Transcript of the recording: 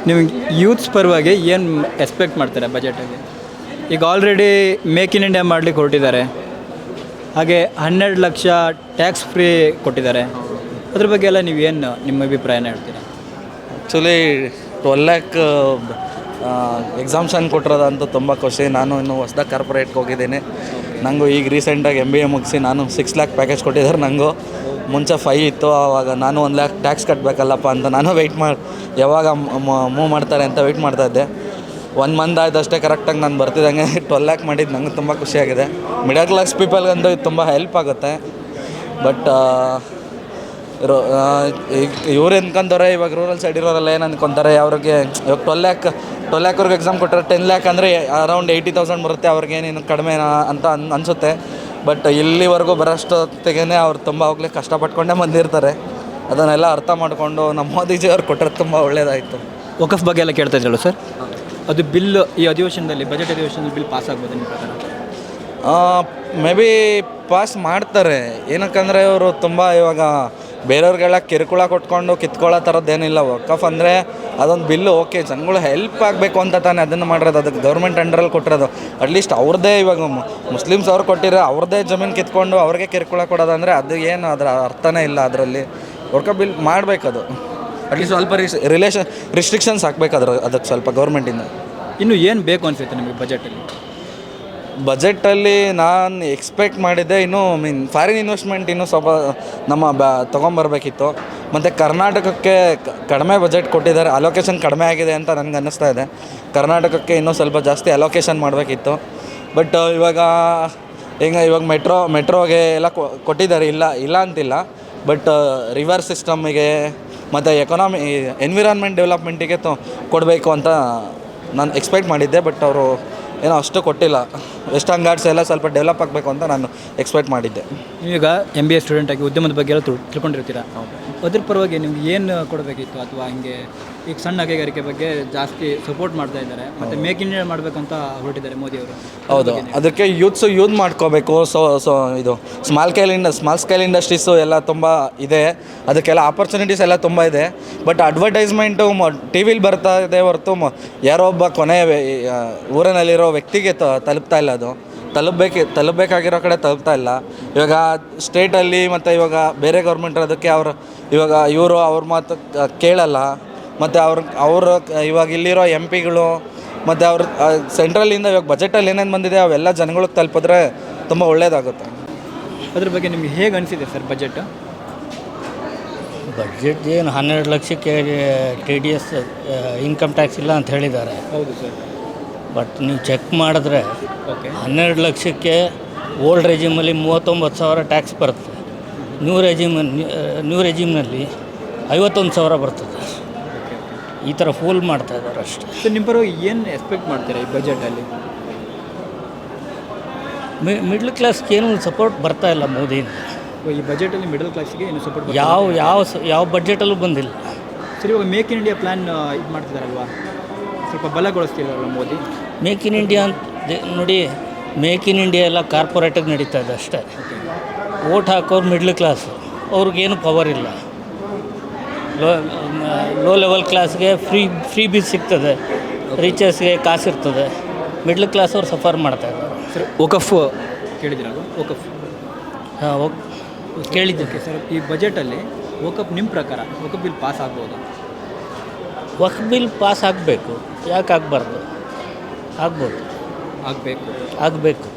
ನೀವು ಯೂತ್ಸ್ ಪರವಾಗಿ ಏನು ಎಕ್ಸ್ಪೆಕ್ಟ್ ಮಾಡ್ತಾರೆ ಬಜೆಟಲ್ಲಿ? ಈಗ ಆಲ್ರೆಡಿ ಮೇಕ್ ಇನ್ ಇಂಡಿಯಾ ಮಾಡಲಿಕ್ಕೆ ಹೊರಟಿದ್ದಾರೆ, ಹಾಗೆ 12 ಲಕ್ಷ ಟ್ಯಾಕ್ಸ್ ಫ್ರೀ ಕೊಟ್ಟಿದ್ದಾರೆ. ಅದ್ರ ಬಗ್ಗೆ ಎಲ್ಲ ನೀವೇನು ನಿಮ್ಮ ಅಭಿಪ್ರಾಯನ ಹೇಳ್ತೀರಾ? ಆ್ಯಕ್ಚುಲಿ 12 ಲ್ಯಾಕ್ ಎಕ್ಸಾಮ್ಷನ್ ಕೊಟ್ಟಿರೋದಂತೂ ತುಂಬ ಖುಷಿ. ನಾನು ಇನ್ನೂ ಹೊಸ್ದಾಗಿ ಕಾರ್ಪೊರೇಟ್ಗೆ ಹೋಗಿದ್ದೀನಿ. ನನಗೂ ಈಗ ರೀಸೆಂಟಾಗಿ MBA ಮುಗಿಸಿ ನಾನು 6 ಲ್ಯಾಕ್ ಪ್ಯಾಕೇಜ್ ಕೊಟ್ಟಿದ್ದಾರೆ. ನನಗೂ ಮುಂಚೆ 5 ಇತ್ತು. ಆವಾಗ ನಾನು 1 ಲ್ಯಾಕ್ ಟ್ಯಾಕ್ಸ್ ಕಟ್ಟಬೇಕಲ್ಲಪ್ಪ ಅಂತ ನಾನು ವೆಯ್ಟ್ ಮಾಡಿ ಯಾವಾಗ ಮೂವ್ ಮಾಡ್ತಾರೆ ಅಂತ ವೆಯ್ಟ್ ಮಾಡ್ತಾಯಿದ್ದೆ. 1 ಮಂತ್ ಆಯ್ತು ಅಷ್ಟೇ ಕರೆಕ್ಟಾಗಿ ನಾನು ಬರ್ತಿದ್ದಂಗೆ 12 ಲ್ಯಾಕ್ ಮಾಡಿದ್ದು ನನಗೆ ತುಂಬ ಖುಷಿಯಾಗಿದೆ. ಮಿಡಲ್ ಕ್ಲಾಸ್ ಪೀಪಲ್ಗಂತೂ ಇದು ತುಂಬ ಹೆಲ್ಪ್ ಆಗುತ್ತೆ. ಬಟ್ ಈಗ ಇವ್ರು ಅನ್ಕೊಂತಾರೆ, ಇವಾಗ ರೂರಲ್ ಸೈಡ್ ಇರೋರೆಲ್ಲ ಏನು ಅಂದ್ಕೊತಾರೆ, ಅವ್ರಿಗೆ ಇವಾಗ 12 ಲ್ಯಾಕ್ವರೆಗೆ ಎಕ್ಸಾಮ್ ಕೊಟ್ಟರೆ 10 ಲ್ಯಾಕ್ ಅಂದರೆ ಅರೌಂಡ್ 80,000 ಬರುತ್ತೆ. ಅವ್ರಿಗೇನೇನು ಕಡಿಮೆ ಅಂತ ಅನಿಸುತ್ತೆ. ಬಟ್ ಇಲ್ಲಿವರೆಗೂ ಬರೋಷ್ಟೊತ್ತಿಗೆ ಅವ್ರು ತುಂಬ ಹೋಗ್ಲಿ ಕಷ್ಟಪಟ್ಕೊಂಡೇ ಬಂದಿರ್ತಾರೆ. ಅದನ್ನೆಲ್ಲ ಅರ್ಥ ಮಾಡಿಕೊಂಡು ನಮ್ಮ ಮೋದಿಜಿಯವ್ರು ಕೊಟ್ಟರೆ ತುಂಬ ಒಳ್ಳೆಯದಾಯಿತು. ವಕಫ್ ಬಗ್ಗೆ ಎಲ್ಲ ಕೇಳ್ತಾ ಇದ್ರಲ್ಲ ಸರ್, ಅದು ಬಿಲ್ ಈ ಅಧಿವೇಶನದಲ್ಲಿ ಬಜೆಟ್ ಅಧಿವೇಶನದಲ್ಲಿ ಬಿಲ್ ಪಾಸ್ ಆಗ್ಬೋದು ನಿಮ್ಮ ಪ್ರಕಾರ? ಮೇ ಬಿ ಪಾಸ್ ಮಾಡ್ತಾರೆ. ಏನಕ್ಕಂದರೆ ಅವರು ತುಂಬ ಇವಾಗ ಬೇರೆಯವ್ರಿಗೆಲ್ಲ ಕಿರುಕುಳ ಕೊಟ್ಕೊಂಡು ಕಿತ್ಕೊಳ್ಳೋ ಥರದ್ದೇನಿಲ್ಲ. ವಕಫ್ ಅಂದರೆ ಅದೊಂದು ಬಿಲ್ಲು ಓಕೆ, ಜನಗಳು ಹೆಲ್ಪ್ ಆಗಬೇಕು ಅಂತ ತಾನೇ ಅದನ್ನು ಮಾಡಿರೋದು. ಅದಕ್ಕೆ ಗೌರ್ಮೆಂಟ್ ಅಂಡರಲ್ಲಿ ಕೊಟ್ಟಿರೋದು. ಅಟ್ಲೀಸ್ಟ್ ಅವ್ರದ್ದೇ ಇವಾಗ ಮುಸ್ಲಿಮ್ಸ್ ಅವ್ರು ಕೊಟ್ಟಿರೋ ಅವ್ರದ್ದೇ ಜಮೀನು ಕಿತ್ಕೊಂಡು ಅವ್ರಿಗೆ ಕಿರುಕುಳ ಕೊಡೋದಂದರೆ ಅದು ಏನು ಅದರ ಅರ್ಥನೇ ಇಲ್ಲ. ಅದರಲ್ಲಿ ವಕಫ್ ಬಿಲ್ ಮಾಡಬೇಕದು. ಅಟ್ಲೀಸ್ಟ್ ಸ್ವಲ್ಪ ರಿಸ್ಟ್ರಿಕ್ಷನ್ಸ್ ಹಾಕ್ಬೇಕು ಅದಕ್ಕೆ ಸ್ವಲ್ಪ ಗೌರ್ಮೆಂಟಿಂದ. ಇನ್ನು ಏನು ಬೇಕು ಅನಿಸುತ್ತೆ ನಿಮಗೆ ಬಜೆಟಲ್ಲಿ ನಾನು ಎಕ್ಸ್ಪೆಕ್ಟ್ ಮಾಡಿದ್ದೆ ಇನ್ನೂ ಫಾರಿನ್ ಇನ್ವೆಸ್ಟ್ಮೆಂಟ್ ಇನ್ನೂ ಸ್ವಲ್ಪ ನಮ್ಮ ತೊಗೊಂಬರ್ಬೇಕಿತ್ತು. ಮತ್ತು ಕರ್ನಾಟಕಕ್ಕೆ ಕಡಿಮೆ ಬಜೆಟ್ ಕೊಟ್ಟಿದ್ದಾರೆ, ಅಲೋಕೇಶನ್ ಕಡಿಮೆ ಆಗಿದೆ ಅಂತ ನನಗೆ ಅನ್ನಿಸ್ತಾ ಇದೆ. ಕರ್ನಾಟಕಕ್ಕೆ ಇನ್ನೂ ಸ್ವಲ್ಪ ಜಾಸ್ತಿ ಅಲೋಕೇಶನ್ ಮಾಡಬೇಕಿತ್ತು. ಬಟ್ ಇವಾಗ ಮೆಟ್ರೋಗೆ ಎಲ್ಲ ಕೊಟ್ಟಿದ್ದಾರೆ, ಇಲ್ಲ ಅಂತಿಲ್ಲ. ಬಟ್ ರಿವರ್ ಸಿಸ್ಟಮಿಗೆ ಮತ್ತು ಎನ್ವಿರಾನ್ಮೆಂಟ್ ಡೆವಲಪ್ಮೆಂಟಿಗೆ ಕೊಡಬೇಕು ಅಂತ ನಾನು ಎಕ್ಸ್ಪೆಕ್ಟ್ ಮಾಡಿದ್ದೆ. ಬಟ್ ಅವರು ಏನೋ ಅಷ್ಟು ಕೊಟ್ಟಿಲ್ಲ. ವೆಸ್ಟರ್ನ್ ಘಾಟ್ಸ್ ಎಲ್ಲ ಸ್ವಲ್ಪ ಡೆವಲಪ್ ಆಗಬೇಕು ಅಂತ ನಾನು ಎಕ್ಸ್ಪೆಕ್ಟ್ ಮಾಡಿದ್ದೆ. ಈಗ MBA ಸ್ಟೂಡೆಂಟಾಗಿ ಉದ್ಯಮದ ಬಗ್ಗೆ ಎಲ್ಲ ತಿಳ್ಕೊಂಡಿರ್ತೀರ. ಅದ್ರ ಪರವಾಗಿ ನಿಮ್ಗೆ ಏನು ಕೊಡಬೇಕಿತ್ತು? ಅಥವಾ ಹಿಂಗೆ ಈಗ ಸಣ್ಣ ಕೈಗಾರಿಕೆ ಬಗ್ಗೆ ಜಾಸ್ತಿ ಸಪೋರ್ಟ್ ಮಾಡ್ತಾ ಇದ್ದಾರೆ, ಮತ್ತು ಮೇಕ್ ಇನ್ ಇಂಡಿಯಾ ಮಾಡಬೇಕಂತ ಹೊರಟಿದ್ದಾರೆ ಮೋದಿಯವರು. ಹೌದು, ಅದಕ್ಕೆ ಯೂಸ್ ಮಾಡ್ಕೋಬೇಕು. ಇದು ಸ್ಮಾಲ್ ಸ್ಕೇಲ್ ಇಂಡಸ್ಟ್ರೀಸು ಎಲ್ಲ ತುಂಬ ಇದೆ. ಅದಕ್ಕೆಲ್ಲ ಆಪರ್ಚುನಿಟೀಸ್ ಎಲ್ಲ ತುಂಬ ಇದೆ. ಬಟ್ ಅಡ್ವರ್ಟೈಸ್ಮೆಂಟು TV ಬರ್ತಾ ಇದೆ ಹೊರತು ಯಾರೋ ಒಬ್ಬ ಕೊನೆಯ ಊರಿನಲ್ಲಿರೋ ವ್ಯಕ್ತಿಗೆ ತಲುಪ್ತಾ ಇಲ್ಲ. ಅದು ತಲುಪಬೇಕಾಗಿರೋ ಕಡೆ ತಲುಪ್ತಾ ಇಲ್ಲ. ಇವಾಗ ಸ್ಟೇಟಲ್ಲಿ ಮತ್ತು ಇವಾಗ ಬೇರೆ ಗೌರ್ಮೆಂಟ್ ಅದಕ್ಕೆ ಇವರು ಅವ್ರ ಮಾತು ಕೇಳಲ್ಲ. ಮತ್ತು ಅವರು ಇವಾಗ ಇಲ್ಲಿರೋ MPಗಳು ಮತ್ತು ಅವ್ರ ಸೆಂಟ್ರಲಿಂದ ಇವಾಗ ಬಜೆಟಲ್ಲಿ ಏನೇನು ಬಂದಿದೆ ಅವೆಲ್ಲ ಜನಗಳಿಗೆ ತಲುಪಿದ್ರೆ ತುಂಬ ಒಳ್ಳೆಯದಾಗುತ್ತೆ. ಅದ್ರ ಬಗ್ಗೆ ನಿಮಗೆ ಹೇಗೆ ಅನಿಸಿದೆ ಸರ್ ಬಜೆಟ್ ಏನು 12 ಲಕ್ಷಕ್ಕೆ TDS ಇನ್ಕಮ್ ಟ್ಯಾಕ್ಸ್ ಇಲ್ಲ ಅಂತ ಹೇಳಿದ್ದಾರೆ. ಹೌದು ಸರ್. ಬಟ್ ನೀವು ಚೆಕ್ ಮಾಡಿದ್ರೆ 12 ಲಕ್ಷಕ್ಕೆ ಓಲ್ಡ್ ರೆಜಿಮಲ್ಲಿ 39,000 ಟ್ಯಾಕ್ಸ್ ಬರುತ್ತೆ. ನ್ಯೂ ರೆಜಿಮ್ನಲ್ಲಿ 51,000 ಬರ್ತದೆ. ಈ ಥರ ಫೂಲ್ ಮಾಡ್ತಾ ಇದ್ದಾರೆ ಅಷ್ಟೇ. ಸೊ ನಿಮ್ಮ ಪರವಾಗಿ ಏನು ಎಕ್ಸ್ಪೆಕ್ಟ್ ಮಾಡ್ತೀರಾ ಈ ಬಜೆಟಲ್ಲಿ? ಮಿಡ್ಲ್ ಕ್ಲಾಸ್ಗೆ ಏನು ಸಪೋರ್ಟ್ ಬರ್ತಾ ಇಲ್ಲ ಮೋದಿಯಿಂದ. ಈ ಬಜೆಟಲ್ಲಿ ಮಿಡಲ್ ಕ್ಲಾಸಿಗೆ ಏನು ಸಪೋರ್ಟ್ ಯಾವ ಬಜೆಟಲ್ಲೂ ಬಂದಿಲ್ಲ. ಸರಿ, ಇವಾಗ ಮೇಕ್ ಇನ್ ಇಂಡಿಯಾ ಪ್ಲ್ಯಾನ್ ಇದು ಮಾಡ್ತಿದ್ದಾರಲ್ವಾ, ಸ್ವಲ್ಪ ಬಲಗೊಳಿಸ್ತಿದ್ದಾರಲ್ಲ ಮೋದಿ. ಮೇಕ್ ಇನ್ ಇಂಡಿಯಾ ಅಂತ ನೋಡಿ, ಮೇಕ್ ಇನ್ ಇಂಡಿಯಾ ಎಲ್ಲ ಕಾರ್ಪೊರೇಟಿಗೆ ನಡೀತಾ ಇದೆ ಅಷ್ಟೇ. ವೋಟ್ ಹಾಕೋರು ಮಿಡ್ಲ್ ಕ್ಲಾಸು, ಅವ್ರಿಗೇನು ಪವರ್ ಇಲ್ಲ. ಲೋ ಲೆವೆಲ್ ಕ್ಲಾಸ್ಗೆ ಫ್ರೀ ಬೀಸ್ ಸಿಗ್ತದೆ, ರಿಚರ್ಸ್ಗೆ ಕಾಸಿರ್ತದೆ. ಮಿಡ್ಲ್ ಕ್ಲಾಸ್ ಅವ್ರು ಸಫರ್ ಮಾಡ್ತಾಯಿದ್ದಾರೆ. ಸರ್, ವಕಫ್ ಕೇಳಿದಿರಲ್ವ? ವಕಫ್ ಕೇಳಿದ್ದಕ್ಕೆ ಸರ್, ಈ ಬಜೆಟಲ್ಲಿ ವಕಫ್ ನಿಮ್ಮ ಪ್ರಕಾರ ವಕಫ್ ಬಿಲ್ ಪಾಸ್ ಆಗ್ಬೋದು? ವಕಫ್ ಬಿಲ್ ಪಾಸ್ ಆಗಬೇಕು, ಯಾಕೆ ಆಗಬಾರ್ದು? ಆಗ್ಬೋದು, ಆಗಬೇಕು.